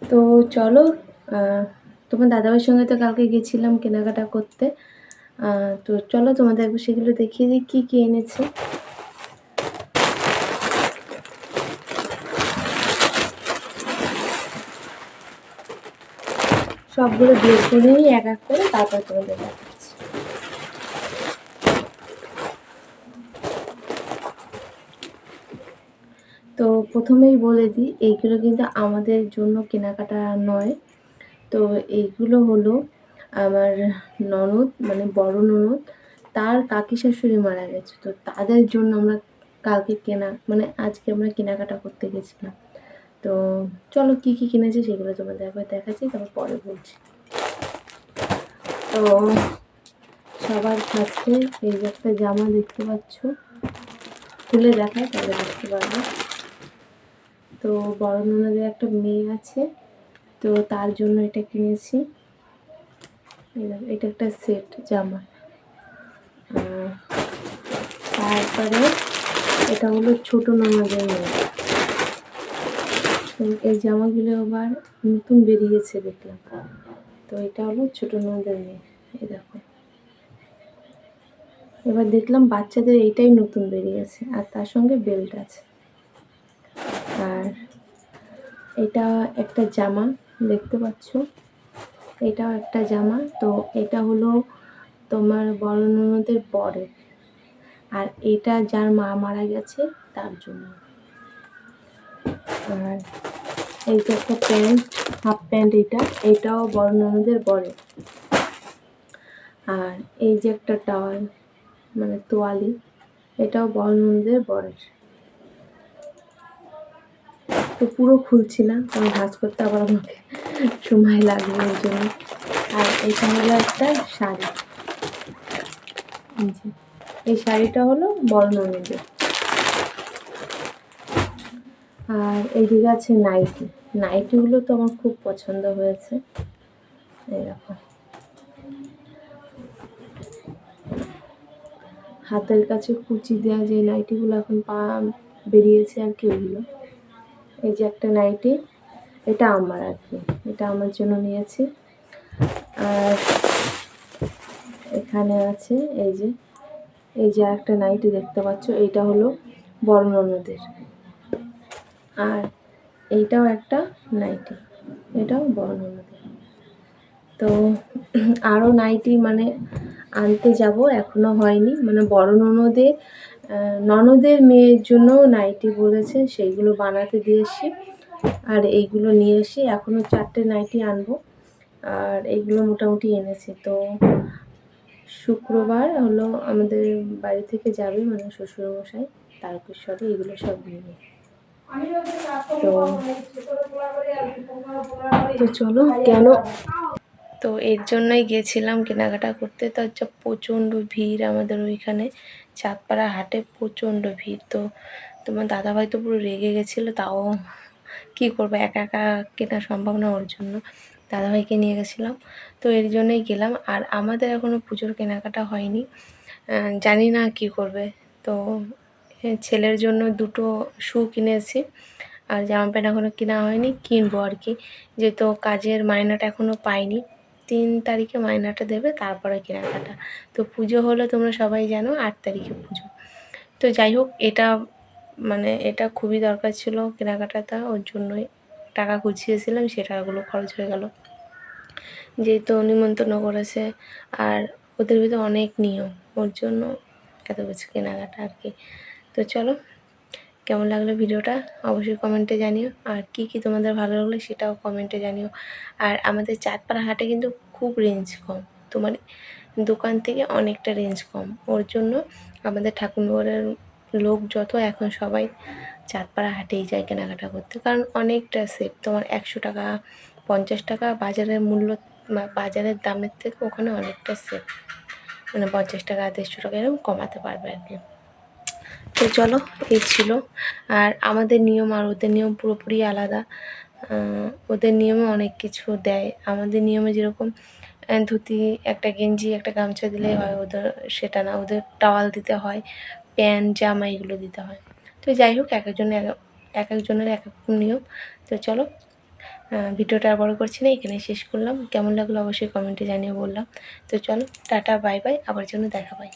তো চলো, তোমার দাদাভাইয়ের সঙ্গে তো কালকে গেছিলাম কেনাকাটা করতে। তো চলো তোমাদের একবার সেগুলো দেখিয়ে দিই কী কী এনেছে। সবগুলো বের করে নিই এক এক করে, তারপর তোমাদের দেখাচ্ছি। তো প্রথমেই বলে দিই, এইগুলো কিন্তু আমাদের জন্য কেনাকাটা নয়। তো এইগুলো হলো আমার ননদ, মানে বড় ননদ, তার কাকি শাশুড়ি মারা গেছে, তো তাদের জন্য আমরা কালকে মানে আজকে আমরা কেনাকাটা করতে গেছিলাম। তো চলো কী কী কিনেছি সেগুলো তোমাদের একবার দেখাচ্ছি, তারপর পরে বলছি। তো সবার ফার্স্টে এই যে একটা জামা দেখতে পাচ্ছ, খুলে দেখায় তাহলে বুঝতে পারবে। তো বড় ননদের একটা মেয়ে আছে, তো তার জন্য এটা কিনেছি। এটা একটা সেট জামা। তারপরে এটা হলো ছোট ননদের মেয়ে। তো এই জামাগুলো আবার নতুন বেরিয়েছে দেখলাম। তো এটা হলো ছোট ননদের মেয়ে, এই দেখো। এবার দেখলাম বাচ্চাদের এইটাই নতুন বেরিয়েছে, আর তার সঙ্গে বেল্ট আছে। আর এটা একটা জামা দেখতে পাচ্ছ, এটাও একটা জামা। তো এটা হলো তোমার বড় ননদের বরের, আর এটা যার মা মারা গেছে তার জন্য। আর এই যে একটা প্যান্ট, হাফ প্যান্ট, এটাও বড় ননদের বরের। আর এই যে একটা টাওয়াল, মানে তোয়ালি, এটাও বড় ননদের বরের। তো পুরো খুলছি না, কারণ ভাঁজ করতে আবার আমাকে সময় লাগবে ওই জন্য। আর এটা হলো একটা শাড়ি, এই শাড়িটা হলো বড় ননদের। আর এইদিকে আছে নাইটি। নাইটিগুলো তো আমার খুব পছন্দ হয়েছে, এরকম হাতের কাছে কুচি দেওয়া যে নাইটিগুলো এখন বেরিয়েছে আর কি, ওগুলো। এই যে একটা নাইটি, এটা আমার আর কি, এটা আমার জন্য নিয়েছি। আর এখানে আছে এই যে একটা নাইটি দেখতে পাচ্ছ, এইটা হলো বড় ননদের। আর এইটাও একটা নাইটি, এটাও বড় ননদের। তো আরও নাইটি মানে আনতে যাব, এখনও হয়নি। মানে বড় ননদের মেয়ের জন্য নাইটি বলেছে, সেইগুলো বানাতে দিয়েছি। আর এইগুলো নিয়ে এসে এখনও 4টে নাইটি আনবো। আর এইগুলো মোটামুটি এনেছি। তো শুক্রবার হলো আমাদের বাড়ি থেকে যাবে, মানে শ্বশুরমশাই তারকেশ্বরে, এগুলো সব নিয়ে। তো চলো কেন, তো এর জন্যই গেছিলাম কেনাকাটা করতে। তো হচ্ছে প্রচণ্ড ভিড় আমাদের ওইখানে, চাঁদপাড়া হাটে প্রচণ্ড ভিড়। তো তোমার দাদাভাই তো পুরো রেগে গেছিলো, তাও কী করবো, একা একা কেনা সম্ভব না, ওর জন্য দাদাভাইকে নিয়ে গেছিলাম। তো এর জন্যই গেলাম। আর আমাদের এখনও পুজোর কেনাকাটা হয়নি, জানি না কি করবে। তো ছেলের জন্য 2টো শু কিনেছি, আর জামা প্যান্ট এখনও কেনা হয়নি, কিনবো আর কি। যেহেতু কাজের মাইনাটা এখনও পাইনি, 3 তারিখে মাইনাটা দেবে, তারপরে কেনাকাটা। তো পুজো হলো তোমরা সবাই জানো, 8 তারিখে পুজো। তো যাই হোক, মানে এটা খুবই দরকার ছিল কেনাকাটাটা, ওর জন্যই টাকা গুছিয়েছিলাম, সে টাকাগুলো খরচ হয়ে গেল। যেহেতু নিমন্ত্রণ করেছে, আর ওদের ভিতরে অনেক নিয়ম, ওর জন্য এত কিছু কেনাকাটা আর কি। তো চলো, কেমন লাগলো ভিডিওটা অবশ্যই কমেন্টে জানিও, আর কি কি তোমাদের ভালো লাগলো সেটাও কমেন্টে জানিও। আর আমাদের চাঁদপাড়া হাটে কিন্তু খুব রেঞ্জ কম, তোমার দোকান থেকে অনেকটা রেঞ্জ কম। ওর জন্য আমাদের ঠাকুরনগরের লোক যত এখন সবাই চাঁদপাড়া হাটেই যায় কেনাকাটা করতে, কারণ অনেকটা সেফ। তোমার 100 টাকা 50 টাকা বাজারের মূল্য, বাজারের দামের থেকে ওখানে অনেকটা সেফ, মানে 50 টাকা 150 টাকা এরকম কমাতে পারবে আর কি। তো চলো, এই ছিল। আর আমাদের নিয়ম আর ওদের নিয়ম পুরোপুরি আলাদা। ওদের নিয়মে অনেক কিছু দেয়, আমাদের নিয়মে যেরকম ধুতি, একটা গেঞ্জি, একটা গামছা দিলেই হয়, ওদের সেটা না, ওদের টাওয়াল দিতে হয়, প্যান্ট, জামা এগুলো দিতে হয়। তো যাই হোক, এক একজনের এক এক নিয়ম। তো চলো, ভিডিওটা আর বড় করছি না, এখানে শেষ করলাম। কেমন লাগলো অবশ্যই কমেন্টে জানিয়ে বললাম। তো চলো টাটা বাই বাই, আবার জন্য দেখা পাই।